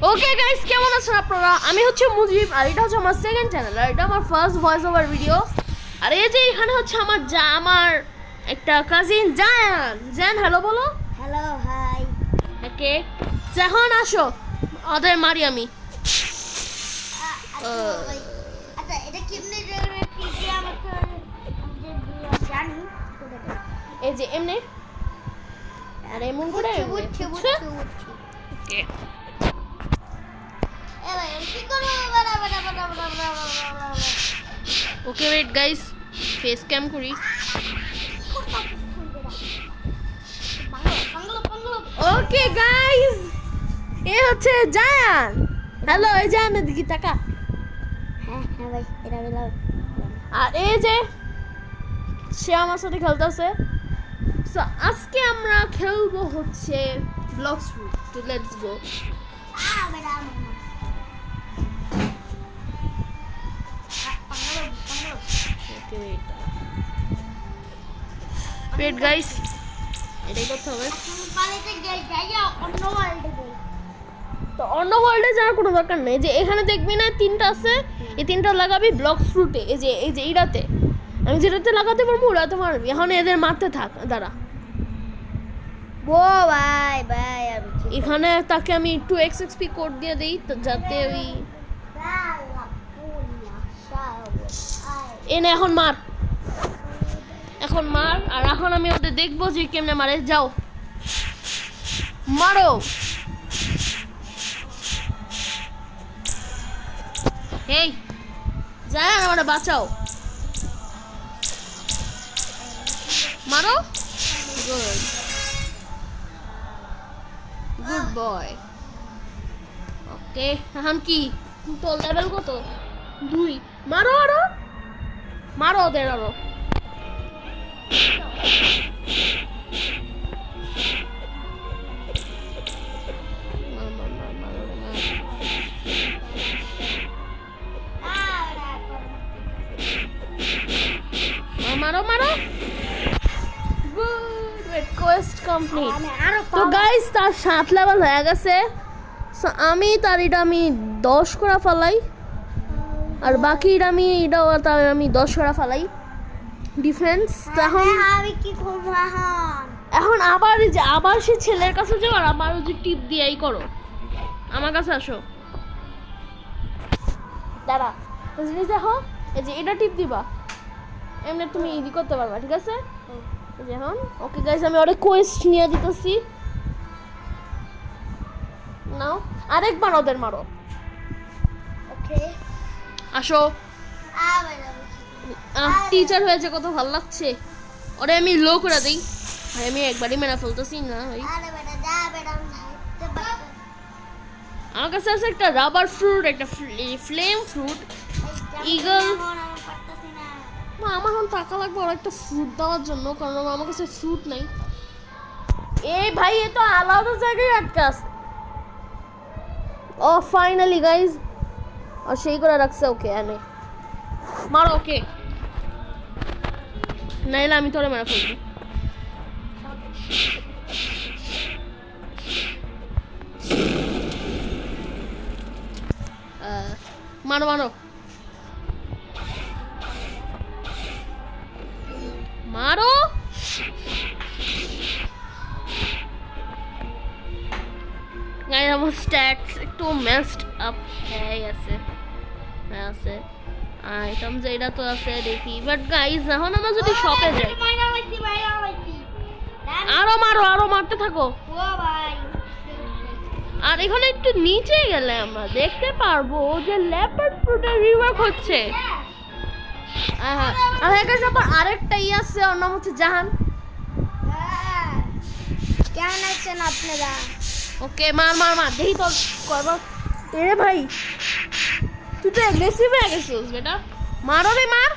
Okay guys, কেমন আছেন আপনারা? আমি হচ্ছে মুজিব, আর এটা হচ্ছে আমার সেকেন্ড চ্যানেল, আর এটা আমার ফার্স্ট ভয়েস ওভার ভিডিও। আর এই যে এখানে হচ্ছে আমার একটা কাজিন জায়ান হ্যালো বলো। Hello hi. ওকে, যখন আসো ওদের মারি আমি। আচ্ছা এটা কেমনে কি আমাকে জানি এই যে এমনি আর এমন করে বুঝছি। ওকে এবার কি করব? বড় okay wait guys, face cam করি। ওকে গাইস, এ হচ্ছে জায়ান। হ্যালো, এই জায়ানের দিকে তাকা। হ্যাঁ ভাই এটা বলো। আর এই যে সে আমার সাথে খেলতেছে। সো আজকে আমরা খেলবো হচ্ছে ব্লকস রুট। তো লেটস গো। ওয়েট গাইস, এটাই করতে হবে। তো অন্য ওয়ার্ল্ডে যাওয়ার কোনো দরকার নেই। যে এখানে দেখবি না তিনটা আছে, এই তিনটা লাগাবি ব্লকস রুটে। এই যে এইটাতে আমি যেটাতে লাগাতে পারবো ওটাতে মারবি। এখন এদের মারতে থাক, দাঁড়া। ও ভাই এখানে তাকে আমি 2x XP কোড দিয়ে দেই, তো যাতে ওই এনে এখন মার। আর এখন আমি ওদের দেখবো যে কেমনে মারে। যাও মারো। এই যায় না, আমাকে বাঁচাও। মারো। Good boy. ওকে, এখন কি তোর লেভেল কত? 2। মারো ওদের আরো। মারো। Good, request complete. তো গাইস, তার 7 লেভেল হয়ে গেছে। সো আমি 10 করে ফেলাই, আর বাকিটা আমি 10 করে ফেলাই ডিফারেন্স। তখন আমি কি করব এখন আবার সে ছেলের কাছে যাও, আর আবার ওই যে টিপ দিয়েই করো। আমার কাছে আসো, দাঁড়া। জিনিস দেখো, এই যে এটা টিপ দিবা, এমনি তুমি ইজি করতে পারবা, ঠিক আছে? এখন ওকে গাইস, আমি অনেক কোয়েস্ট নিয়ে দিতেছি। নাও আরেকবার ওদের মারো। ওকে আসো। টিচার হয়েছে, কত ভালো লাগছে। ওরে আমি লো করে দিই। ভাই আমি একবারই মেরা ফেলতেছি না ভাই। আমার কাছে আছে একটা রাবার ফ্রুট, একটা ফ্লেম ফ্রুট, ইগল। আমার এখন টাকা লাগবে ওর একটা ফ্রুট দেওয়ার জন্য, কারণ আমার কাছে ফ্রুট নাই। এই ভাই, এ তো আলাদা জায়গায় আটকে আছে। ও ফাইনালি গাইজ, আর সেই করে রাখছে। ওকে এনে মারো ওকে, নাইলে আমি তোরে মেরে ফেলবো। মারো মারো গাইস, আমার স্ট্যাটস একটু মেসড আপ হয়ে গেছে। আছে আইটেম যেটা তো আছে দেখি, বাট গাইস এখন আমরা যদি শপে যাই, আরো মারতে থাকো। আর এখানে একটু নিচে গেলে আমরা দেখতে পারবো যে লেপার্ড ফ্রুটের রিওয়ার্ক হচ্ছে। আর এখানে আবার আরেকটা আছে, ওর নাম হচ্ছে জাহান। কেমন আছেন আপনারা? ওকে মার দেখি তো কয়বার। এ ভাই, তুই তো অ্যাগ্রেসিভ হয়ে গেছিস বেটা। মারো রে, মার।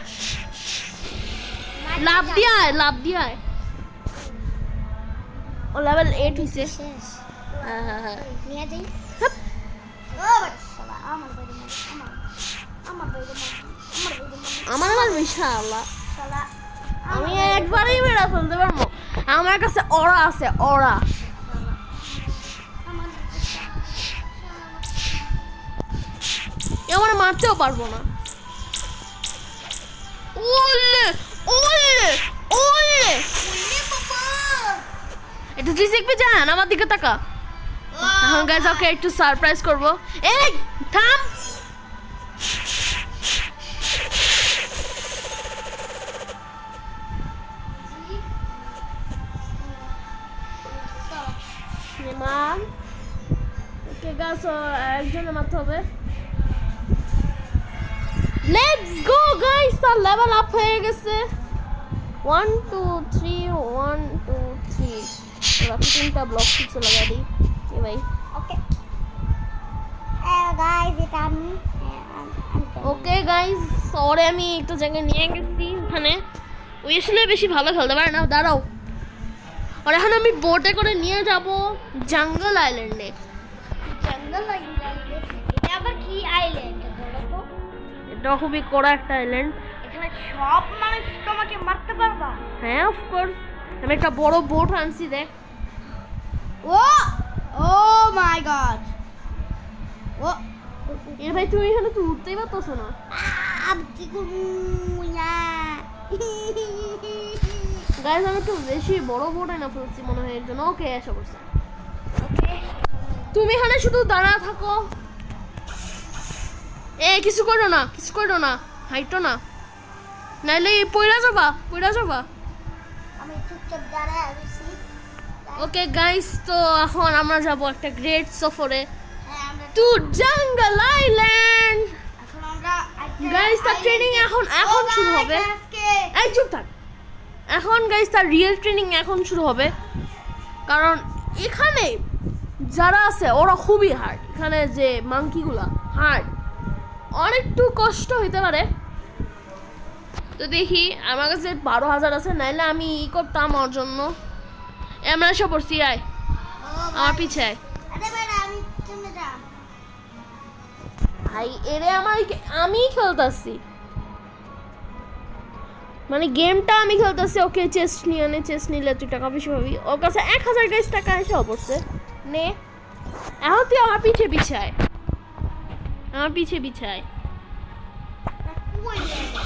লাভ দিয়ে আয়। ও লেভেল 8 হইছে। হ্যাঁ নিয়ে যাই। ও বাচ্চা, আমার বিশাল। আমি একবারই মেরা ফেলতে পারবো। আমার কাছে ওরা আছে, ওরা। আমার মারতেও পারবো না। ওলে ওলে ওলে, এটা তুই শিখবি জান, আমার দিকে তাকা। এখন গাইজ ওকে একটু সারপ্রাইজ করবো। এই থাম, মার। ওকে গাছ একজনে মারতে হবে। লেটস গো গাইস, তার লেভেল আপ হয়ে গেছে। 1 2 3 1 2 3। বাকি তিনটা ব্লক কিছু লাগাই দিই কি ভাই। ওকে গাইস, এটা আমি ওকে গাইস, সরে আমি একটা জায়গায় নিয়ে গেছি, ওখানে ওই আসলে বেশি ভালো খেলতে পারে না। দাঁড়াও, আর এখন আমি বোটে করে নিয়ে যাব জঙ্গল আইল্যান্ডে। জঙ্গল আইল্যান্ড। এটা আবার কি আইল্যান্ড বলো তো? এটা খুবই কড়া একটা আইল্যান্ড। এখানে সব মানুষ তোমাকে মারতে পারবা? হ্যাঁ অফকোর্স, আমি একটা বড় বোট আনছি দেখ। ও ও মাই গড। ও এ ভাই তুমি এখানে তো উঠতেই পারতেছ না। আব কি করবো না? গাইস আমি একটু বেশি বড় বোট এনে ফেলছি মনে হয়, এর জন্য। ওকে এসে পড়ছে। ওকে তুমি এখানে শুধু দাঁড়া থাকো। এ কিছু করো না, কিছু করো না, হাইটো না, নাইলে পইরা যাবা, পইরা যাবা। আমি চুপচাপ দাঁড়ায় আছি। ওকে গাইস, তো এখন আমরা যাব একটা গ্রেট সফরে হ্যাঁ, আমরা টু জঙ্গল আইল্যান্ড। এখন আমরা গাইস তার ট্রেনিং এখন শুরু হবে। এই চুপ থাক। এখন গাইস তার রিয়েল ট্রেনিং এখন শুরু হবে, কারণ এখানে যারা আছে ওরা খুবই হার্ড। এখানে যে মাংকিগুলা হার্ড, অনেকটু কষ্ট হইতে পারে। তো দেখি, আমার কাছে 12,000 আছে, নাইলে আমি ই করতাম ওর জন্য। আমরা এসে পড়ছি, আয় আমার পিছে আয়। আরে বেটা, আমি চলে যাব। ভাই এরে আমি খেলতেছি, মানে গেমটা আমি খেলতেছি। ওকে চেস্ট নিয়ে নে, চেস্ট নিলে তুই টাকা বেশি পাবি। ওর কাছে 1000 গাইস টাকা এসে পড়ছে। নে এখন তুই আমার পিছে পিছে আয়, আমার পিছে পিছে আয়, কই যাবে?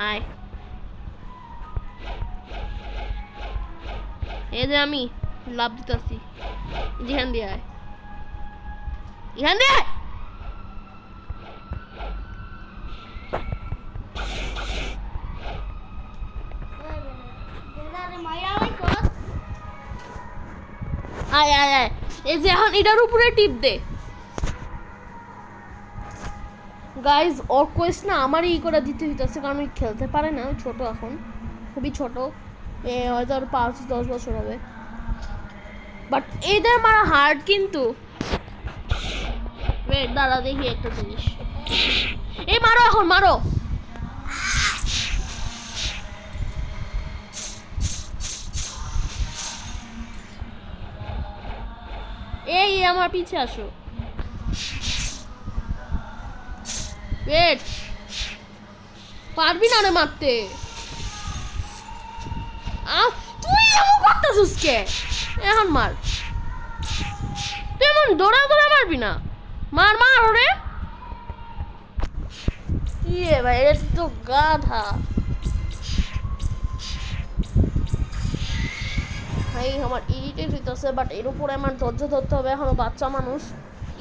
আয়। এই যে আমি লাভ দিতেছি, যেখান দিয়ে আয়, এখান দিয়ে আয়। বেটারে মাইরা লাইকো। আয় আয় আয়, এই যে এখন এটার উপরে টিপ দে। গাইজ ওর কোয়েস্ট না আমারই ই করে দিতে হইতেছে, কারণ ওই খেলতে পারে না, ওই ছোট, এখন খুবই ছোট। হয়তো আর 5-10 বছর হবে। বাট এদের মারা হার্ড কিন্তু। ওয়েট দাঁড়া, দেখি একটা জিনিস। এই মারো, এখন মারো। এই আমার পিছে আসো। ওয়েট, পারবি না রে মারতে। তুই এমন করতেছিস কে? এখন মার। তুই এমন দৌড়া দৌড়া মারবি না, মার মার ওরে। ইয়ে ভাই, এটা তো গাধা ভাই। আমার ইরিটেট হইতেছে, বাট এর উপরে আমার ধৈর্য ধরতে হবে, এখনো বাচ্চা মানুষ।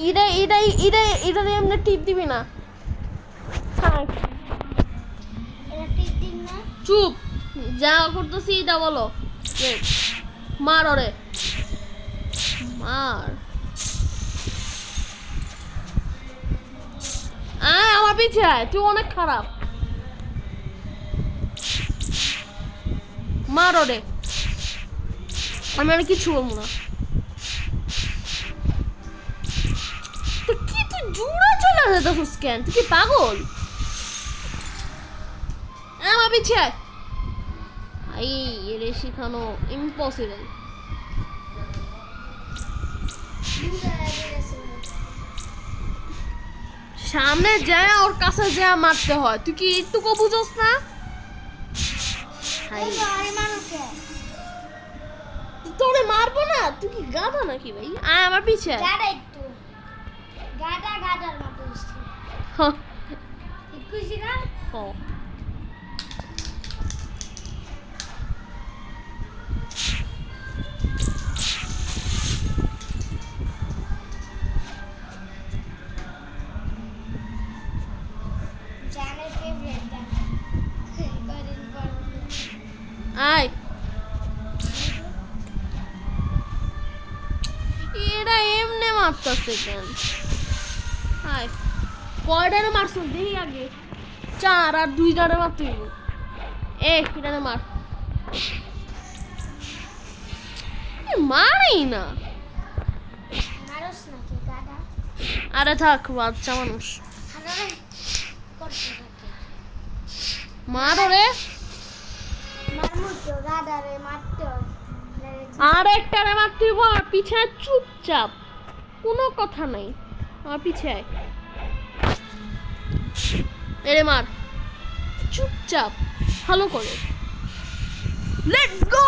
এটারে এমনি টিপ দিবি না। থাক, এটা ঠিক দিন না। চুপ, যা করতেছি এটা বলো। মার ওরে, মার। আয় আমার পিছে আয়, তুই অনেক খারাপ। মার ওরে, আমি আর কিছু বলবো না। কি তুই জোরে চলে যেতেছিস কেন? তুই কি পাগল? আমার পিছে আয়। এরে শিখানো ইম্পসিবল। সামনে যায় ওর কাছে যা মারতে হয়, তুই কি একটুকু বুঝোস না? তোরে মারবো না, তুই কি গাধা নাকি ভাই? আয় আমার পিছে আয়। গাড়া একটু গাড়ার মতো হ্যাঁ খুশি না হ্যাঁ। জানের ফেভারিট গান কদিন পর আয় এরা এমনি মারতেছে কেন? আয় কয়টারে মারছ দেখি আগে। 4 আর 2টারে মারতে হইব। এটারে মার। মারেই না। মারস নাকি গাদা আরে থাক বাচ্চা মানুষ। হানারে করতে থাকে মারো রে। মারমু তো গাদারে মারতে হয় আর একটারে মারতে হইব। আর পিছে চুপচাপ কোনো কথা নাই। আমার পিছে আয়। এরে মার চুপচাপ ভালো করে। Let's go.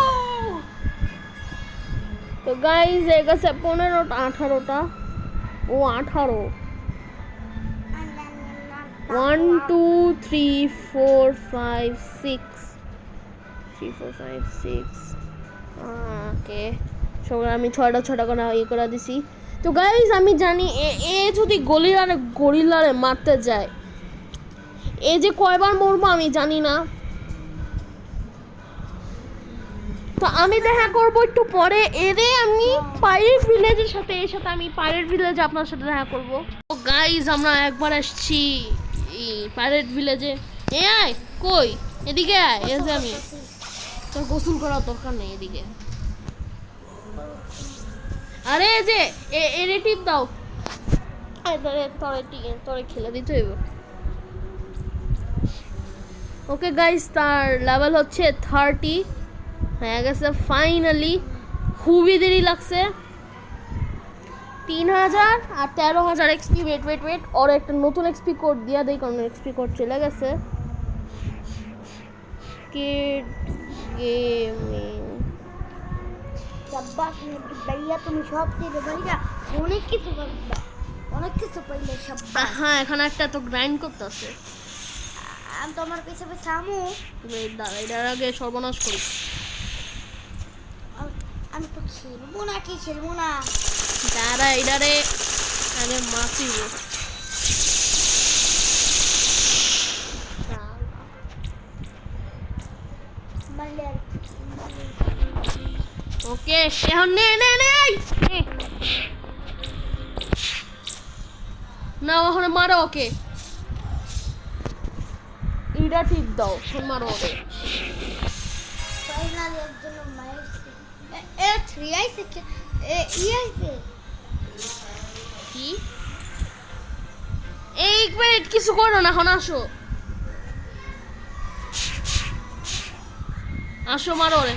তো গাইস এগেছে 15টা 18টা। ও 18। 1 2 3 4 5 6 3 4 5 6 ওকে সব আমি 6টা করে করে দিছি। তো গাইস আমি জানি এ যদি গরিলারে মারতে যায় এ যে কয়বার মরবো আমি জানি না। তো আমি দেখা করবো একটু পরে। এরে আমি পাইরেট ভিলেজের সাথে আমি পাইরেট ভিলেজে আপনার সাথে দেখা করবো। তো গাইস আমরা একবার আসছি এই পাইরেট ভিলেজে। আয় কই এদিকে আয়। এই যে আমি তোর গোসল করার দরকার নেই এদিকে। আরে এই যে এরে টিপ দাও। তোরে খেলে দিতে হইব। ওকে গাইস তার লেভেল হচ্ছে 30 হয়ে গেছে ফাইনালি। খুবই দেরি লাগছে। 3000 আর 13000 এক্সপি। ওয়েট আর একটা নতুন এক্সপি কোড দিয়া দেই কারণ এক্সপি কোড চলে গেছে। কিড গেমিং সাব্বাস ভাইয়া তুমি সব দিতে ভাইয়া অনেক কিছু পাইবা অনেক কিছু পাইলে সাব্বাস হ্যাঁ এখানে একটা তো গ্রাইন্ড করতেছে। আমি তোমার পিছে পিছে আমু তুমি এটার আগে সর্বনাশ করি। আমি তো খেলবো না কি খেলবো না যারা এটারে আগে মাতিব। মারলে ওকে এখন নে না ওখানে মারো ওকে। ইটা ঠিক দাও মারো ওকে। ফাইনালি একজন মারছে এ 3 আইছে ই আইছে কি এই মিনিট কিছু করো না এখন আসো আসো মারো রে।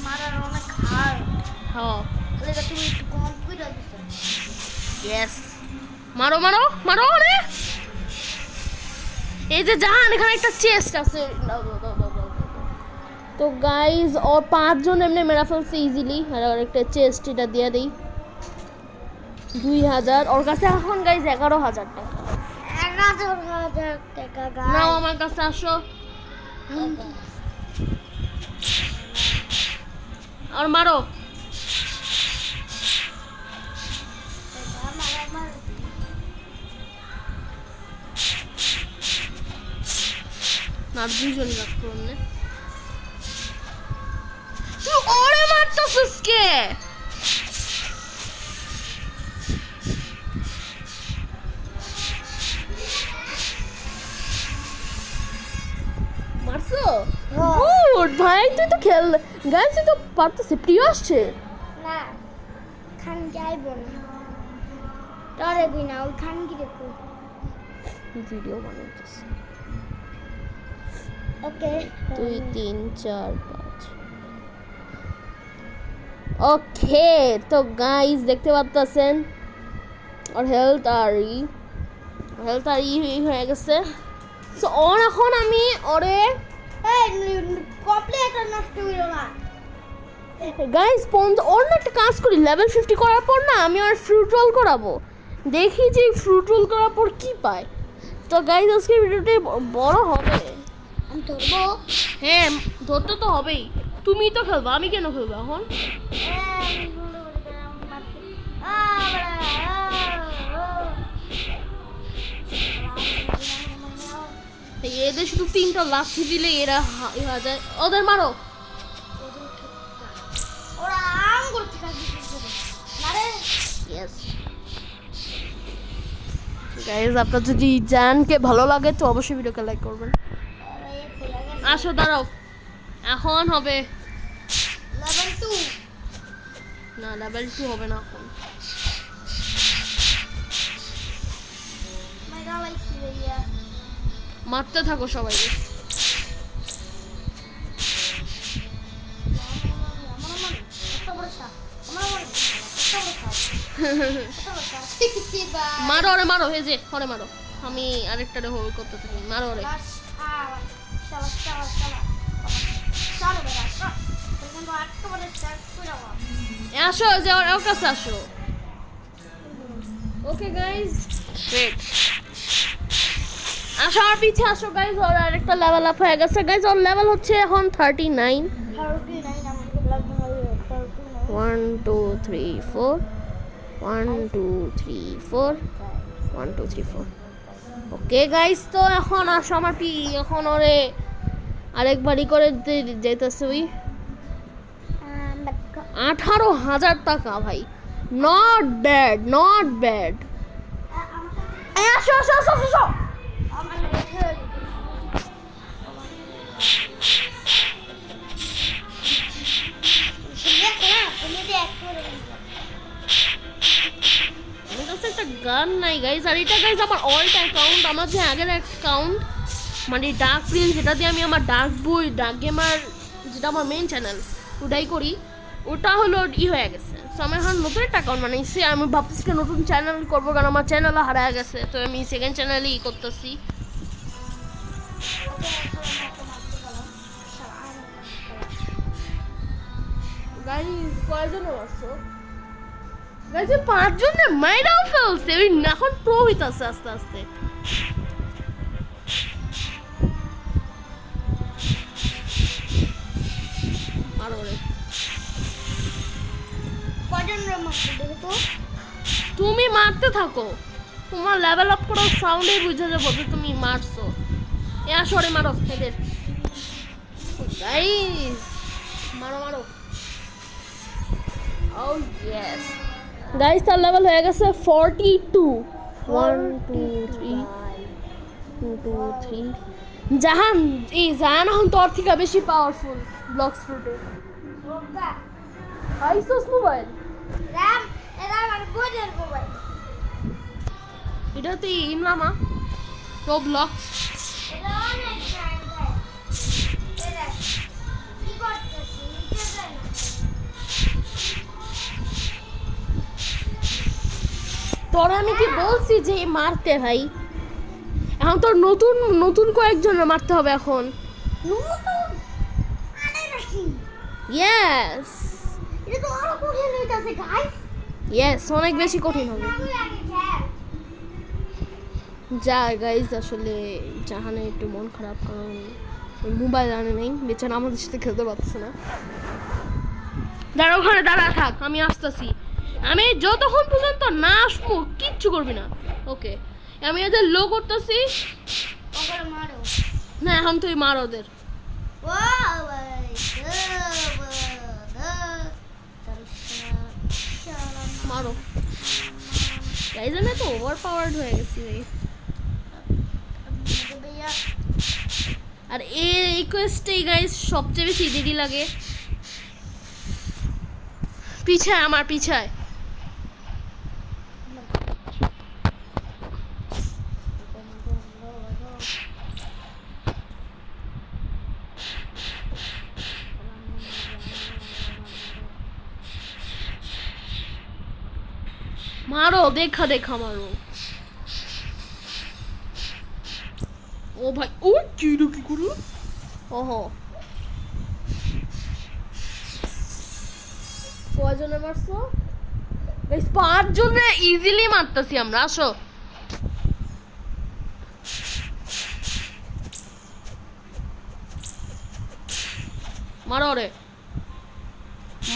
মারার অনেক হার হ্যাঁ তাহলে তুমি একটু কম করে দিছো ইয়েস মারো রে। এই যে জাহান এখানে একটা চেস্ট আছে। তো গাইজ ও 5 জন এমনি মেরা ফেলছে ইজিলি। আর একটা চেস্ট এটা দিয়ে দেই 2000 ওর কাছে এখন গাইজ 11000 টাকা। 11,000 টাকা নাও আমার কাছে আসো আর মারো। না 2 জন রাখো এমনি। তুই ওরে মারতেছিস কে? মারছো গুড ভাই তুই তো খেল গাইস তুই তো পারতেছিস। প্রিয় আসছে না খান যাইব না তরে বিনা ওই খান কি দেখো ভিডিও বানাইতেছে। ওকে 2 3 4 5 ওকে। তো গাইস দেখতে পাচ্ছেন আর হেলথ আর হেলথ আর হয়ে গেছে। সো এখন আমি ওরে কমপ্লিট নষ্ট হইলো না। গাইস ওর না একটা কাজ করি, লেভেল 50 করার পর না আমি ওর ফ্রুট রোল করাবো, দেখি যে ফ্রুট রোল করার পর কি পায়। তো গাইস আজকে ভিডিওটি বড় হবে। আমি ধরবো। হ্যাঁ ধরতে তো হবেই, তুমি তো খেলবা, আমি কেন খেলবো এখন? এদের শুধু 3টা লাথি দিলে এরা হয়ে যায়। ওদের মারো। ওরা আঙ্গুর থেকে মারে। ইয়েস গাইস, আপনার যদি জানকে ভালো লাগে তো অবশ্যই ভিডিওকে লাইক করবেন। আসো দাঁড়াও, এখন হবে লেভেল 2। না লেভেল 2 হবে না এখন। মাইরা লাইছি ভাইয়া। মারতে থাকো সবাইকে। মারো ওরে মারো, হে যে ওরে মারো, আমি আরেকটারে হোল্ড করতে থাকি। মারো ওরে। আসো যে ওর কাছে আসো। ওকে গাইস ওয়েট, আসো আমার পিছে আসো গাইস। ওর আরেকটা লেভেল আপ হয়ে গেছে গাইস। ওর লেভেল হচ্ছে এখন 39। 1 2 3 4 1 2 3 4 1 2 3 4। ওকে গাইস, তো এখন আসো আমার এখন ওরে আরেকবারই করে যেতেছে। ওই 18,000 টাকা ভাই, নট ব্যাড নট ব্যাড। আসো আসো আসো আসো। আমার কাছে একটা গান নাই গাইজ, আর এটা গাইজ আমার অল্ট অ্যাকাউন্ট, আমার যে আগের অ্যাকাউন্ট মানে ডার্ক প্রিন্স, যেটা দিয়ে আমি আমার ডার্ক বই ডার্ক গেমার, যেটা আমার মেন চ্যানেল ওটাই করি, ওটা হলো হয়ে গেছে। সো আমি এখন নতুন একটা অ্যাকাউন্ট বানাইছি। আমি ভাবতেছি নতুন চ্যানেল করবো, কারণ আমার চ্যানেলও হারায় গেছে, তো আমি সেকেন্ড চ্যানেলই করতেছি। গাইজ কয়জন আসছো? গাইজ 5 জনে মাইরাও ফেলছে, ওই এখন প্রো হইতাছে আস্তে আস্তে। আরো রে তুমি মারতে থাকো, তোমার লেভেল আপ করার সাউন্ডে বুঝে যাবো যে তুমি মারছো। এ আসো রে মারো এদের। গাইজ মারো মারো। ও ইয়েস গাইজ, তার লেভেল হয়ে গেছে 42। 1 2 3 2 2 3। জাহান জাহান এখন তোর থেকে বেশি পাওয়ারফুল ব্লকস ফ্রুটে। আইসোস মোবাইল এটাতে ইমলামা রোবলক্স। তোর আমি কি বলছি যে মারতে ভাই, এখন তোর নতুন নতুন কয়েকজনের মারতে হবে এখন। ইয়েস ইয়েস অনেক বেশি কঠিন হবে। যা গাইজ, আসলে জাহানের একটু মন খারাপ, কারণ মোবাইল আনে নেই, বেচারা আমাদের সাথে খেলতে পারছে না। দাঁড়া ওখানে দাঁড়া থাক, আমি আসতেছি। আমি যতক্ষণ পর্যন্ত না আসবো কিচ্ছু করবি না। ওকে আমি এদের লো করতেছি না, এখন তুই মার ওদের। মারো গাইজ, আমি তো ওভার পাওয়ার্ড হয়ে গেছি ভাই। আর এই রিকোয়েস্টেই গাইজ সবচেয়ে বেশি দেরি লাগে। পিছায় আমার পিছায়। মারো দেখা দেখা মারো। ও ভাই ও কি করু ওহো কয়জনে মারছো গাইস 5 জনে ইজিলি মারতাছি আমরা আসো মারো রে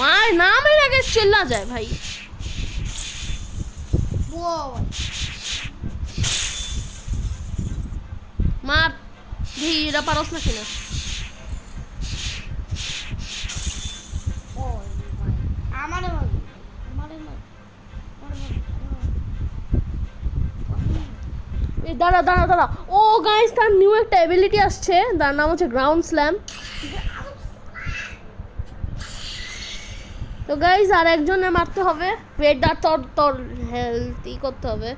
মার না মেরে আগে চিল্লা যায় ভাই মার ধীরে পারস না কিনা দাঁড়া দাঁড়া দাঁড়া ও গাইস তার নিউ একটা এবিলিটি আসছে তার নাম হচ্ছে গ্রাউন্ড স্ল্যাম তো গাইস আর একজনের মারতে হবে ওয়েট দা তোর হেলথই করতে হবে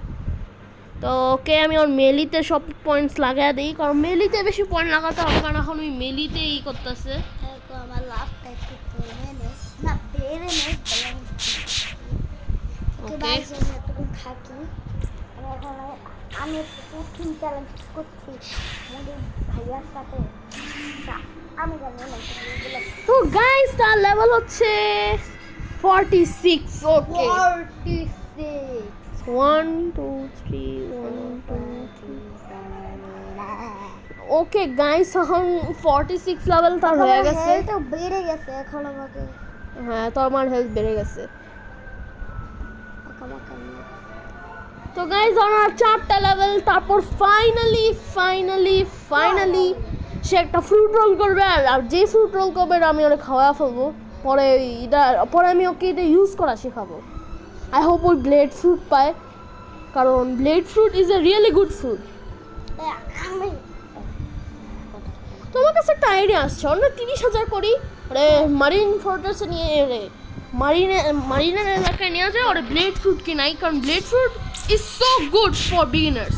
তো ওকে আমি ওর মেলিতে সব পয়েন্টস লাগাই দিই কারণ মেলিতে বেশি পয়েন্ট লাগাতে হবে কারণ এখন ওই মেলিতে ই করতেছে আমার লাস্ট একটু কমে নে না বেড়ে নে ওকে থাকি আমি একটু কঠিন চ্যালেঞ্জ করছি আমাদের ভাইয়ার সাথে আমি জানি না তো গাইস তার লেভেল হচ্ছে 46 ওকে 46 1 2 3 1 2 ওকে গাইস এখন 46 লেভেল তার হয়ে গেছে তো বেড়ে গেছে এখন আমাকে হ্যাঁ তো আমার হেলথ বেড়ে গেছে তো গাইস আমার 4টা লেভেল তারপর ফাইনালি সে একটা ফ্রুট রোল করবে আর যে ফ্রুট রোল করবে আমি ওরে খাওয়া ফেলবো পরে আমি ওকে এটা ইউজ করা শেখাবো আই হোপ ওই ব্লেড ফ্রুট পায় কারণ blade fruit is a really good fruit তোমার কাছে একটা আইডিয়া আসছে অন্য 30,000 করি রে মারিন ফোর্ট্রেসে নিয়ে রে মারিনের এলাকায় নিয়ে যায় ওরে ব্লেড ফ্রুট কিনাই কারণ blade fruit is so good for beginners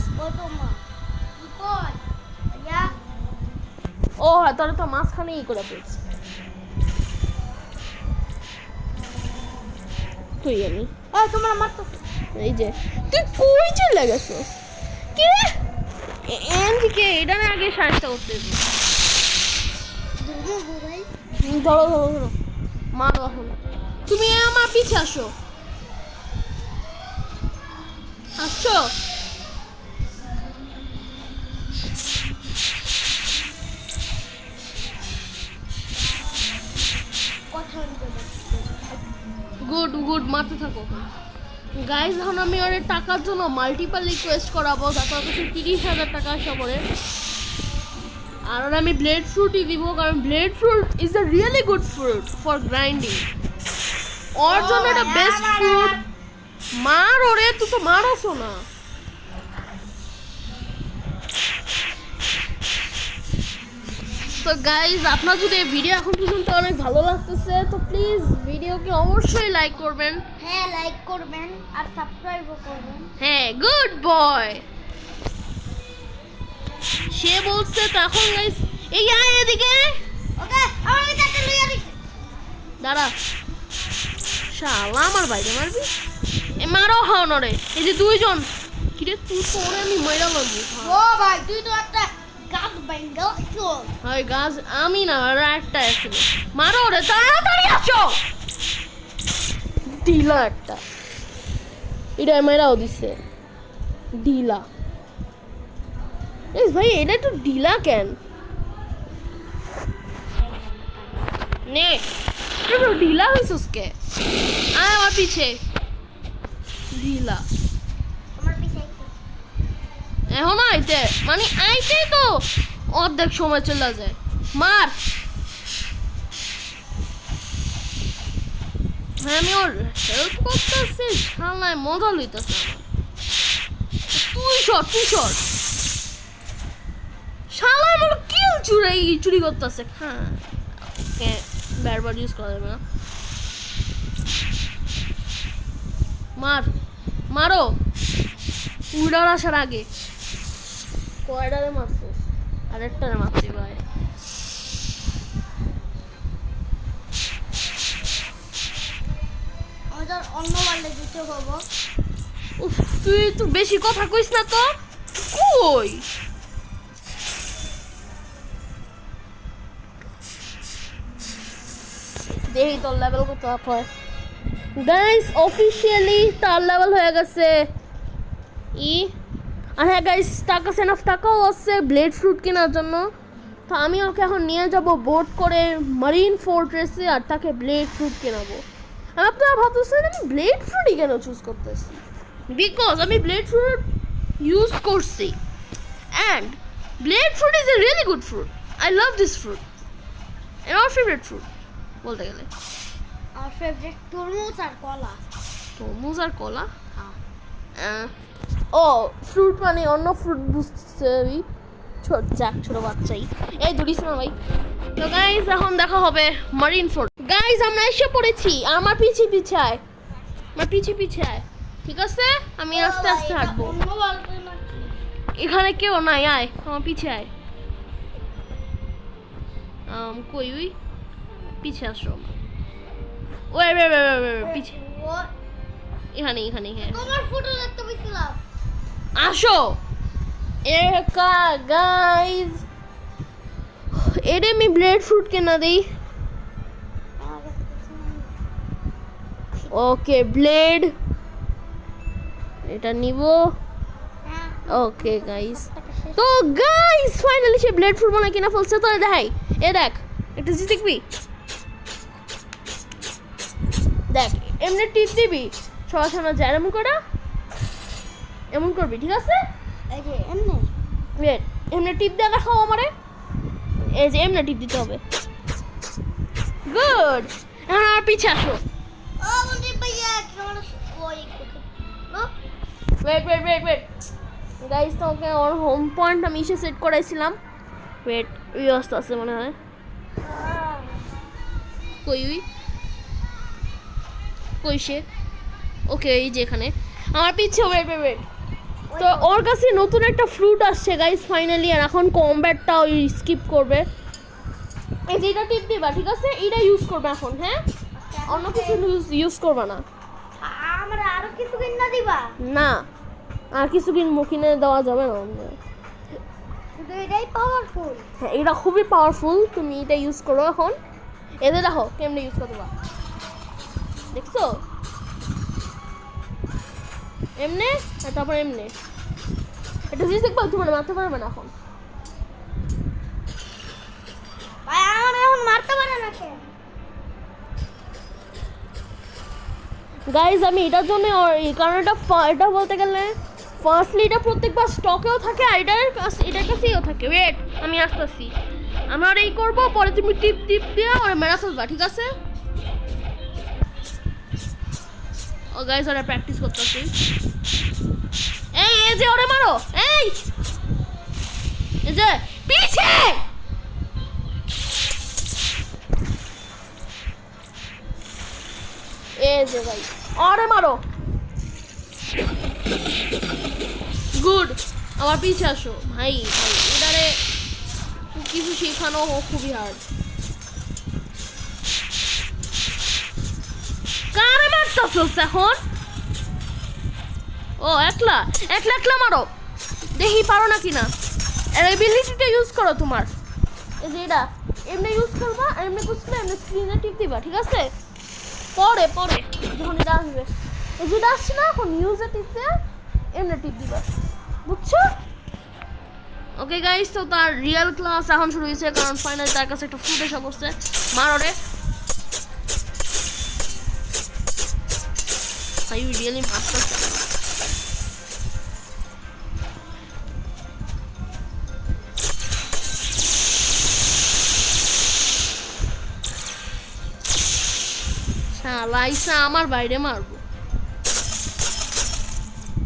ও হ্যাঁ তাহলে তো মাঝখানে ই করে ফেলছি তুই আমি তোমার মারতো এই যে তুই কই চলে গেছিস কি রে এনদিকে এটা না আগে সাহায্য করতে ধরো মারো এখন তুমি আমার পিছে আসো আসছো গুড মারতে থাকো গাইজ এখন আমি ওর টাকার জন্য মাল্টিপল রিকোয়েস্ট করাবো যাতে ওর কাছে 30,000 টাকা আসা পড়ে আর ওর আমি ব্লেড ফ্রুটই দিব কারণ blade fruit is a really good fruit for grinding ওর জন্য এটা বেস্ট ফ্রুট মার ওরে তুই তো মারোসো না তো গাইজ আপনার যদি এই ভিডিও এখন পর্যন্ত অনেক ভালো লাগতেছে তো প্লিজ ভিডিওকে অবশ্যই লাইক করবেন হ্যাঁ লাইক করবেন আর সাবস্ক্রাইবও করবেন হ্যাঁ গুড বয় সে বলছে তখন গাইজ এই আয় এদিকে ওকে আমার কাছে লইয়া দিছি দাঁড়া শালা আমার বাইরে মারবি এ মারো হাও নরে এই যে দুইজন কিরে তুই তো ওরে আমি মাইরা লাগবো ও ভাই তুই তো একটা গাছ বেঙ্গল চল হয় গাছ আমি না আর একটা আসলে মারো রে তাড়াতাড়ি আসো ডিলা একটা এটা মেরাও দিছে ডিলা এই ভাই এটা একটু ডিলা কেন নে তুই ডিলা হইছিস কে আয় আমার পিছে ডিলা আমার পিছে এখন আইতে মানে আইতেই তো অর্ধেক সময় চলে যায় মার হ্যাঁ আমি ওর হেল্প করতেছি শালায় মজা লইতেছে তুই সর শালায় আমার কিল চুরি করতেছে হ্যাঁ ব্যারবার ইউজ করা যাবে না মারো উড়ার আসার আগে কয়টারে মারছিস আরেকটারে মারছি ভাই আমাদের অন্য ওয়ার্ল্ডে যেতে হবো উফ তুই তো বেশি কথা কইস না তো কই দেখি তোর লেভেল কত আপ হয় গাইস অফিসিয়ালি তার লেভেল হয়ে গেছে আর হ্যাঁ গাইস টাকা এনাফ টাকাও আছে ব্লেড ফ্রুট কেনার জন্য তো আমি ওকে এখন নিয়ে যাব বোট করে মারিন ফোর্ট্রেসে আর তাকে ব্লেড ফ্রুট কেনাবো আর আপনারা ভাবতেছেন আমি ব্লেড ফ্রুটই কেন চুজ করতেছি বিকজ আমি ব্লেড ফ্রুট ইউজ করছি and blade fruit is a really good fruit I love this fruit and আমার ফেভারিট ফ্রুট বলতে গেলে আমার ফেভারিট তরমুজ আর কলা তরমুজ আর কলা ও ফ্রুট মানে অন্য ফ্রুট বুঝতে ছোট বাচ্চাই এই ধরিস না ভাই তো গাইজ এখন দেখা হবে মারিন ফোর্ট গাইজ আমরা এসে পড়েছি আমার পিছে আয় আমার পিছে আয় ঠিক আছে আমি আস্তে আস্তে হাঁটবো এখানে কেউ নাই আয় আমার পিছে আয় কই ওই পিছে আসো ওই পিছে এখানে হ্যাঁ তোমার ফটো দেখতে পেয়েছিলাম আসো একা গাইজ এরে আমি ব্লেড ফ্রুট কেনা দেই ওকে ব্লেড এটা নিব ওকে গাইজ তো গাইজ ফাইনালি সে ব্লেড ফ্রুট বানায় কিনা ফেলছে তো দেখাই এ দেখ একটা জিনিস দেখবি দেখ এমনি টিপ দিবি সবার সামনে যায় এমন করবি ঠিক আছে এই যে এমনি ওয়েট এমনি টিপ দিয়ে দেখাও আমারে এই যে এমনি টিপ দিতে হবে গুড এখন আমার পিছে আসো ও বন্ধু ভাইয়া কেমন ওই ওয়েট গাইস তো ওকে ওর হোম পয়েন্ট আমি এসে সেট করাইছিলাম ওয়েট ওই অবস্থা আছে মনে হয় কই সে ওকে এই যে এখানে আমার পিছে ওয়েট তো ওর কাছে নতুন একটা ফ্রুট আসছে গাইস ফাইনালি আর এখন কমব্যাটটা ওই স্কিপ করবে এই যে এটা টিপ দিবা ঠিক আছে এটা ইউজ করবে এখন হ্যাঁ অন্য কিছু ইউজ করবে না আমরা আরো কিছু কিনা দিবা না আর কিছু কিনে দেওয়া যাবে না শুধু এটাই পাওয়ারফুল হ্যাঁ এটা খুবই পাওয়ারফুল তুমি এটা ইউজ করো এখন এতে দেখো কেমনে ইউজ করতে পারো দেখছো এমনে আর তারপর এমনে এটা জিনিস দেখবো তোমার মারতে পারবে না এখন ভাই আমার এখন মারতে পারে না কে গাইজ আমি এটার জন্য কারণ এটা বলতে গেলে ফার্স্টলি এটা প্রত্যেকবার স্টকেও থাকে আর এটার কাছেও থাকে ওয়েট আমি আসতেছি আমার এই করবো পরে তুমি টিপ দিয়ে ওরা মেরা ফেলবা ঠিক আছে ও গাইজ ওরা প্র্যাকটিস করতেছি এই যে ওরে মারো এই যে পিছে এই যে ভাই ওরে মারো গুড আমার পিছে আসো ভাই এটারে কিছু শেখানো খুবই হার্ড কারে মারতেছস এখন ও একলা মারো দেখি পারো না কিনা এর এবিলিটিটা ইউজ করো তোমার এই যে এটা এমনি ইউজ করবা আর এমনি বুঝলে এমনি স্ক্রিনে টিপ দিবা ঠিক আছে পরে যখন এটা আসবে এই যেটা আসছে না এখন ইউজে টিপ দিয়ে এমনি টিপ দিবা বুঝছো ওকে গাইস তো তার রিয়েল ক্লাস এখন শুরু হয়েছে কারণ ফাইনালি তার কাছে একটা ফ্রুট এসে পড়ছে মারো রে I really master লাইসা আমার বাইরে মারবো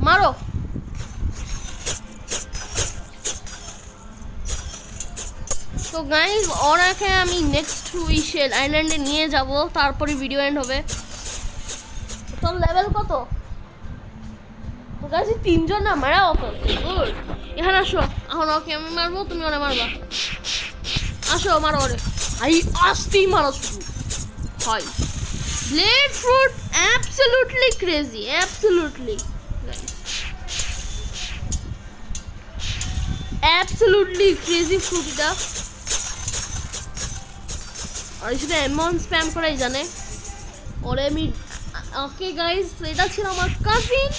মারো তো গাইজ ওরাকে আমি নেক্সট উইশেল আইল্যান্ডে নিয়ে যাব তারপরে ভিডিও এন্ড হবে তোর লেভেল কত তোর কাছে তিনজন না মারা অত গুড এখানে আসো এখন ওকে আমি মারবো তুমি ওরা মারবা আসো মারো ওরে আই আসতেই মারো শুধু হয় blade fruit absolutely crazy absolutely absolutely crazy fruit এটা আর শুধু এমন স্প্যাম করাই জানে ওরে আমি ওকে গাইস এটা ছিল আমার কাজিন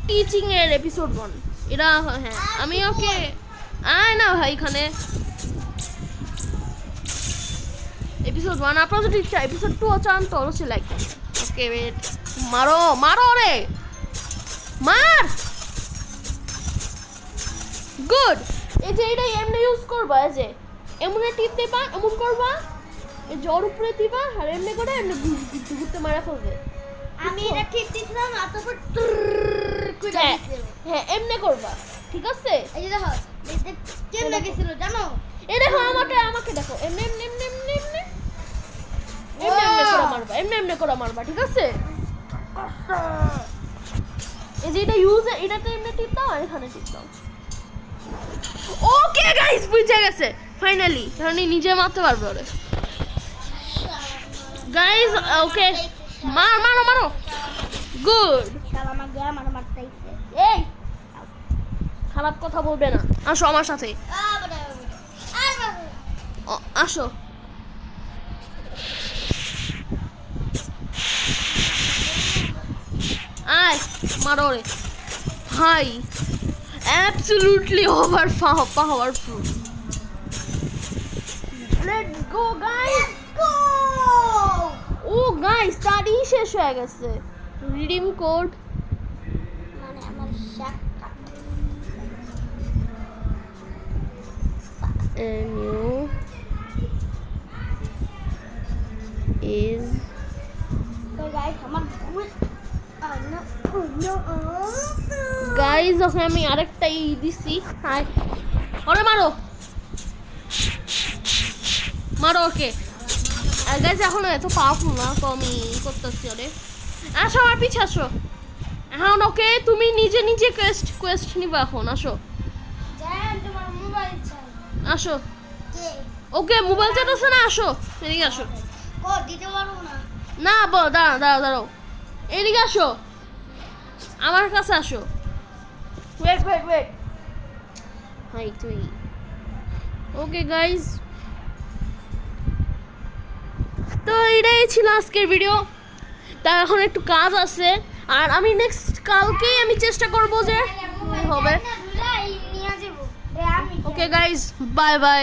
টিচিং এর এপিসোড 1 এটা হ্যাঁ আমি ওকে আয় না ভাই এখানে এপিসোড 1 আপনারা যদি এপিসোড 2 চান তো অবশ্যই লাইক করুন ওকে ওয়েট মারো মারো রে মার গুড এই যে এটা এমনি ইউজ করবা এই যে এমনে টিপ দেবা এমন করবা এই জ্বর উপরে দিবা আর এমনি করে এমনি ঘুরতে ঘুরতে মারা ফেলবে আমি এটা ঠিক দিছিলাম আর তারপর করে হ্যাঁ দিছিলাম হ্যাঁ এমনি করবা ঠিক আছে এই যে দেখো দেখতে কেমন লাগছিল জানো এই দেখো আমাকে দেখো এমনি এমনি এমনি এমনি এমনি এমনি করে মারবা এমনি করে মারবা ঠিক আছে এই যে এটা ইউজ এটাতে এমনি টিপ দাও আর এখানে টিপ দাও ওকে গাইস বুঝে গেছে ফাইনালি এখন নিজে মারতে পারবে ওরে গাইস ওকে মারো গুড শালা আমার গা আমার মারতেইছে এই খারাপ কথা বলবে না আসো আমার সাথে আসো আয় মারো রে ভাই absolutely powerful let's go guys go ও গাইস স্টাডি শেষ হয়ে গেছে রিডিম কোড মানে আমার শাকা new is তো গাইস আমার ভুল গাইস ওকে আমি আরেকটা দিছি হাই ওরে মারো ওকে গাইস এখন এত পাওয়ারফুল না তো আমি করতেছি ওরে আসো আমার পিছে আসো এখন ওকে তুমি নিজে কোয়েস্ট নিবা এখন আসো জান তোমার মোবাইল চাই আসো কে ওকে মোবাইল চাইতেছে না আসো এদিকে আসো ও দিতে পারবো না না দাঁড়াও এদিকে আসো আমার কাছে আসো ওয়েট হাই তুই ওকে গাইস তো এটাই ছিল আজকের ভিডিও তা এখন একটু কাজ আছে আর আমি নেক্সট কালকেই আমি চেষ্টা করব যে হবে নিয়ে যাবো আমি ওকে গাইস বাই